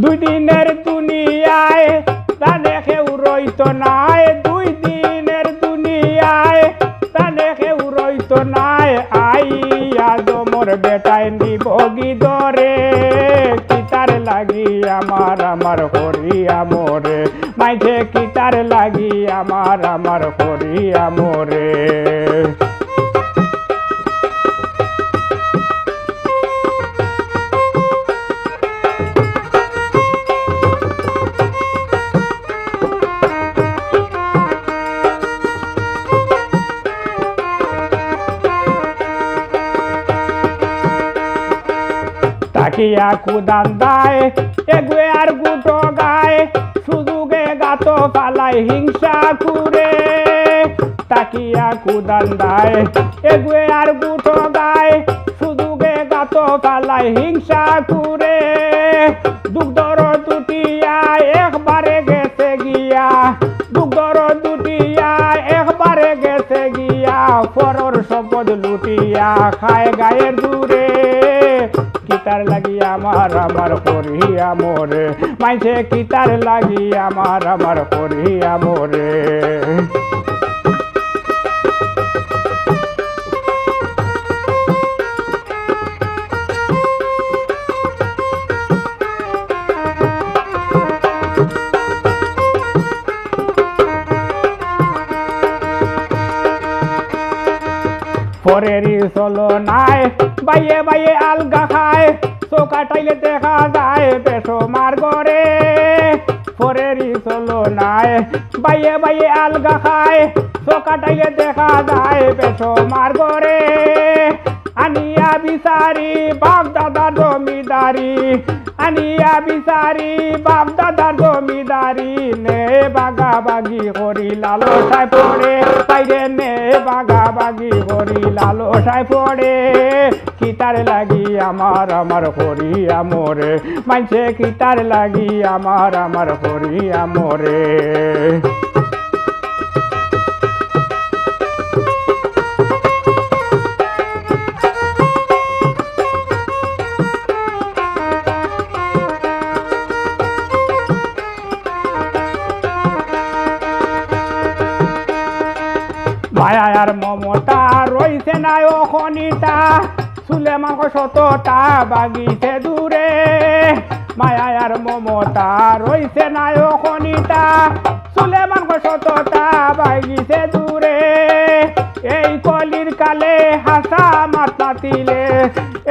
দুই দিনের দুনিয়ায় জানে কেউ রইতো নাই, দুই দিনের দুনিয়ায় জানে কেউ রইতো নাই। আইয়া জমর বেটায় নিবগি ধরে, কিতার লাগি আমার হরিয়া মোরে, মাইঝে কিতার লাগি আমার হরিয়া মোরে। তাকিয়া কুদান দায় এগুয়ে আর গুটো গায়, সুযোগে গাত পালাই হিংসা করে। তাকিয়া কুদান দায় এগুয়ে আর গুটো গায়, সুযোগে গাত পালাই হিংসা করে। দুগ্ধর দুটিয়া একবারে গেছে গিয়া, দুগ্ধর দুটিয়া একবারে গেছে গিয়া, পরর সম্পদ লুটিয়া খায় গায়ের দূরে। কিতার লাগি আমার হরিয়া মোরে, মাইঝে কিতার লাগি আমার হরিয়া মোরে। পরেরই চলো নাই বাইয়ে বাইয়ে আলগা খায়, চোকাটাইলে দেখা যায় পেশো মার গড়ে। পরেরই চলো নাই বাইয়ে বাইয়ে আলগা খায়, চোকাটাইলে দেখা যায় পেশো মার গড়ে। আনিয়া বিচারি বাপ দাদা জমিদারি, আনিয়া বিচারি বাপ দাদা জমিদারি, নে বাগাবাগি করি লালসায় পড়ে, বাইরে নে বাগাবাগি করি লালসায় পড়ে। কিতার লাগি আমার হরিয়া মোরে, মাইঝে কিতার লাগি আমার হরিয়া মোরে। মায়া আর মমতা রইছে না ওখনিতা, সুলেমান শতটা বাগিছে দূরে। মায়া আর মমতা রইছে না ওখনিতা, সুলেমান শতটা বাগিছে দূরে। এই কলির কালে হাসা মাত মাতিলে,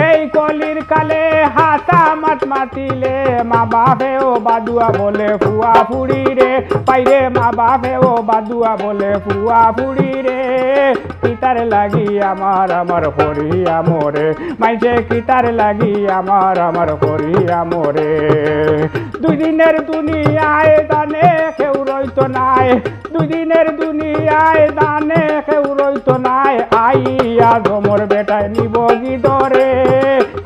এই কলির কালে হাসা মাত মাতিলে, মা বাপে ও বাদুয়া বলে ফুয়া ফুড়ি রে, পাইরে মা বাপে ও বাদুয়া বলে ফুয়া ফুড়ি রে। কিতার লাগি আমার হরিয়া মোরে, মাইঝে কিতার লাগি আমার হরিয়া মোরে। দুই দিনের দুনিয়ায় জানে কেউ রইতো নাই, দুই দিনের দুনিয়ায় জানে কেউ রইতো নাই। আইয়া জমর বেটায় নিবগি ধরে,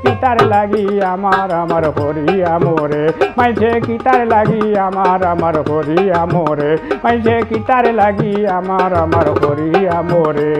কিতার লাগি আমার হরিয়া মোরে, মাইঝে কিতার লাগি আমার হরিয়া মোরে, মাইঝে কিতার লাগি আমার হরিয়া মোরে।